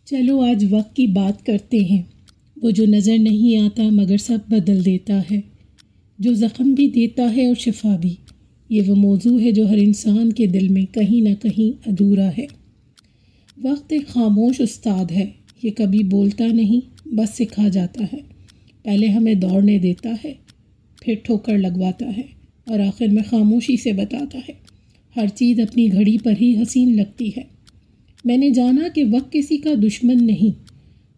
چلو آج وقت کی بات کرتے ہیں، وہ جو نظر نہیں آتا مگر سب بدل دیتا ہے، جو زخم بھی دیتا ہے اور شفا بھی۔ یہ وہ موضوع ہے جو ہر انسان کے دل میں کہیں نہ کہیں ادھورا ہے۔ وقت ایک خاموش استاد ہے، یہ کبھی بولتا نہیں، بس سکھا جاتا ہے۔ پہلے ہمیں دوڑنے دیتا ہے، پھر ٹھوکر لگواتا ہے اور آخر میں خاموشی سے بتاتا ہے ہر چیز اپنی گھڑی پر ہی حسین لگتی ہے۔ میں نے جانا کہ وقت کسی کا دشمن نہیں،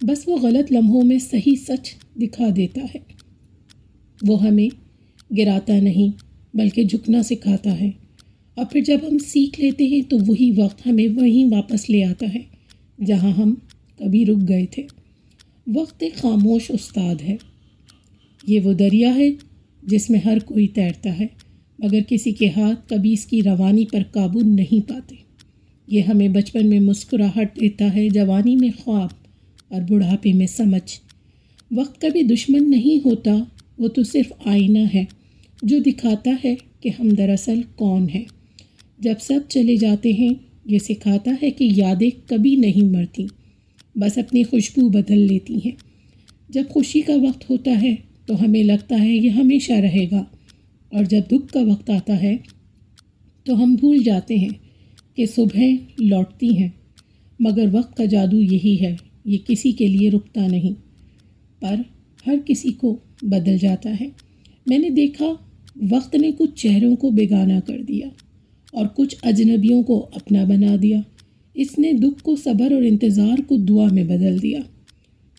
بس وہ غلط لمحوں میں صحیح سچ دکھا دیتا ہے۔ وہ ہمیں گراتا نہیں بلکہ جھکنا سکھاتا ہے، اور پھر جب ہم سیکھ لیتے ہیں تو وہی وقت ہمیں وہیں واپس لے آتا ہے جہاں ہم کبھی رک گئے تھے۔ وقت ایک خاموش استاد ہے، یہ وہ دریا ہے جس میں ہر کوئی تیرتا ہے مگر کسی کے ہاتھ کبھی اس کی روانی پر قابو نہیں پاتے۔ یہ ہمیں بچپن میں مسکراہٹ دیتا ہے، جوانی میں خواب اور بڑھاپے میں سمجھ۔ وقت کبھی دشمن نہیں ہوتا، وہ تو صرف آئینہ ہے جو دکھاتا ہے کہ ہم دراصل کون ہیں۔ جب سب چلے جاتے ہیں یہ سکھاتا ہے کہ یادیں کبھی نہیں مرتی، بس اپنی خوشبو بدل لیتی ہیں۔ جب خوشی کا وقت ہوتا ہے تو ہمیں لگتا ہے یہ ہمیشہ رہے گا، اور جب دکھ کا وقت آتا ہے تو ہم بھول جاتے ہیں کہ صبحیں لوٹتی ہیں۔ مگر وقت کا جادو یہی ہے، یہ کسی کے لیے رکتا نہیں، پر ہر کسی کو بدل جاتا ہے۔ میں نے دیکھا وقت نے کچھ چہروں کو بیگانہ کر دیا اور کچھ اجنبیوں کو اپنا بنا دیا۔ اس نے دکھ کو صبر اور انتظار کو دعا میں بدل دیا۔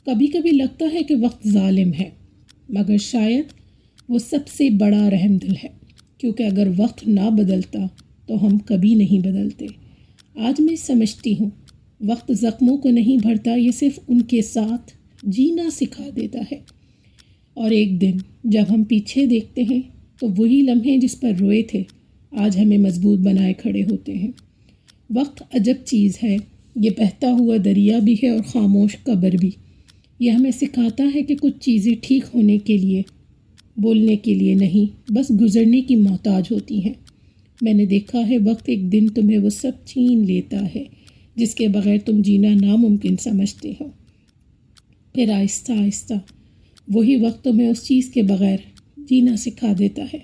کبھی کبھی لگتا ہے کہ وقت ظالم ہے، مگر شاید وہ سب سے بڑا رحم دل ہے، کیونکہ اگر وقت نہ بدلتا تو ہم کبھی نہیں بدلتے۔ آج میں سمجھتی ہوں وقت زخموں کو نہیں بھرتا، یہ صرف ان کے ساتھ جینا سکھا دیتا ہے۔ اور ایک دن جب ہم پیچھے دیکھتے ہیں تو وہی لمحے جس پر روئے تھے آج ہمیں مضبوط بنائے کھڑے ہوتے ہیں۔ وقت عجب چیز ہے، یہ بہتا ہوا دریا بھی ہے اور خاموش قبر بھی۔ یہ ہمیں سکھاتا ہے کہ کچھ چیزیں ٹھیک ہونے کے لیے، بولنے کے لیے نہیں، بس گزرنے کی محتاج ہوتی ہیں۔ میں نے دیکھا ہے وقت ایک دن تمہیں وہ سب چھین لیتا ہے جس کے بغیر تم جینا ناممکن سمجھتے ہو۔ پھر آہستہ آہستہ وہی وقت تمہیں اس چیز کے بغیر جینا سکھا دیتا ہے۔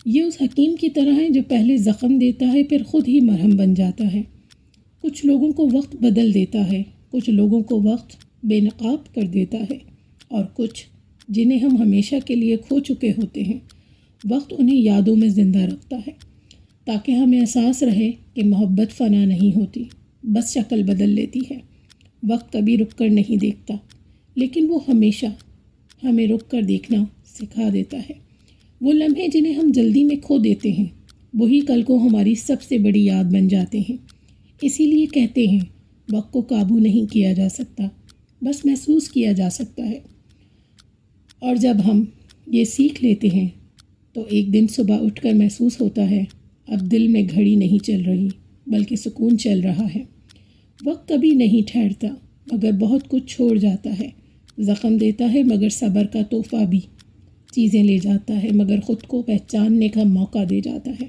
یہ اس حکیم کی طرح ہے جو پہلے زخم دیتا ہے پھر خود ہی مرہم بن جاتا ہے۔ کچھ لوگوں کو وقت بدل دیتا ہے، کچھ لوگوں کو وقت بے نقاب کر دیتا ہے، اور کچھ جنہیں ہم ہمیشہ کے لیے کھو چکے ہوتے ہیں وقت انہیں یادوں میں زندہ رکھتا ہے، تاکہ ہمیں احساس رہے کہ محبت فنا نہیں ہوتی، بس شکل بدل لیتی ہے۔ وقت کبھی رک کر نہیں دیکھتا، لیکن وہ ہمیشہ ہمیں رک کر دیکھنا سکھا دیتا ہے۔ وہ لمحے جنہیں ہم جلدی میں کھو دیتے ہیں وہی کل کو ہماری سب سے بڑی یاد بن جاتے ہیں۔ اسی لیے کہتے ہیں وقت کو قابو نہیں کیا جا سکتا، بس محسوس کیا جا سکتا ہے۔ اور جب ہم یہ سیکھ لیتے ہیں تو ایک دن صبح اٹھ کر محسوس ہوتا ہے اب دل میں گھڑی نہیں چل رہی بلکہ سکون چل رہا ہے۔ وقت کبھی نہیں ٹھہرتا مگر بہت کچھ چھوڑ جاتا ہے، زخم دیتا ہے مگر صبر کا تحفہ بھی، چیزیں لے جاتا ہے مگر خود کو پہچاننے کا موقع دے جاتا ہے۔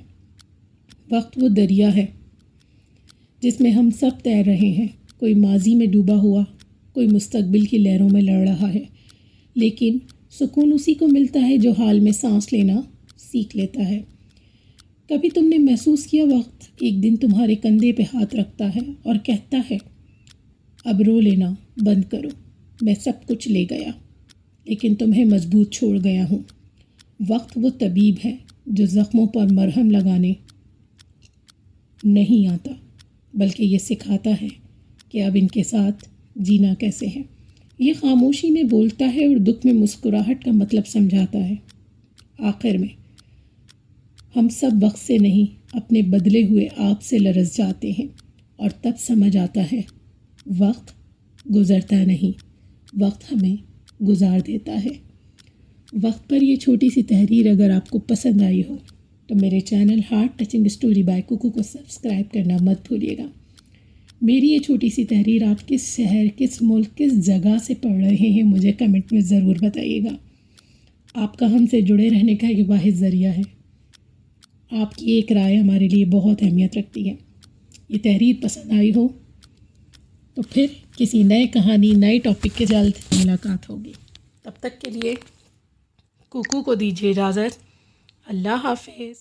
وقت وہ دریا ہے جس میں ہم سب تیر رہے ہیں، کوئی ماضی میں ڈوبا ہوا، کوئی مستقبل کی لہروں میں لڑ رہا ہے، لیکن سکون اسی کو ملتا ہے جو حال میں سانس لینا سیکھ لیتا ہے۔ کبھی تم نے محسوس کیا وقت ایک دن تمہارے کندھے پہ ہاتھ رکھتا ہے اور کہتا ہے اب رو لینا بند کرو، میں سب کچھ لے گیا لیکن تمہیں مضبوط چھوڑ گیا ہوں۔ وقت وہ طبیب ہے جو زخموں پر مرہم لگانے نہیں آتا بلکہ یہ سکھاتا ہے کہ اب ان کے ساتھ جینا کیسے ہے۔ یہ خاموشی میں بولتا ہے اور دکھ میں مسکراہٹ کا مطلب سمجھاتا ہے۔ آخر میں ہم سب وقت سے نہیں اپنے بدلے ہوئے آپ سے لرز جاتے ہیں، اور تب سمجھ آتا ہے وقت گزرتا نہیں، وقت ہمیں گزار دیتا ہے۔ وقت پر یہ چھوٹی سی تحریر اگر آپ کو پسند آئی ہو تو میرے channel heart touching story by کوکو کو سبسکرائب کرنا مت بھولیے گا۔ میری یہ چھوٹی سی تحریر آپ کس شہر، کس ملک، کس جگہ سے پڑھ رہے ہیں مجھے کمنٹ میں ضرور بتائیے گا۔ آپ کا ہم سے جڑے رہنے کا یہ واحد ذریعہ ہے۔ آپ کی ایک رائے ہمارے لیے بہت اہمیت رکھتی ہے۔ یہ تحریر پسند آئی ہو تو پھر کسی نئے کہانی نئے ٹاپک کے جلد ملاقات ہوگی. تب تک کے لیے کوکو کو دیجیے اجازت. اللہ حافظ.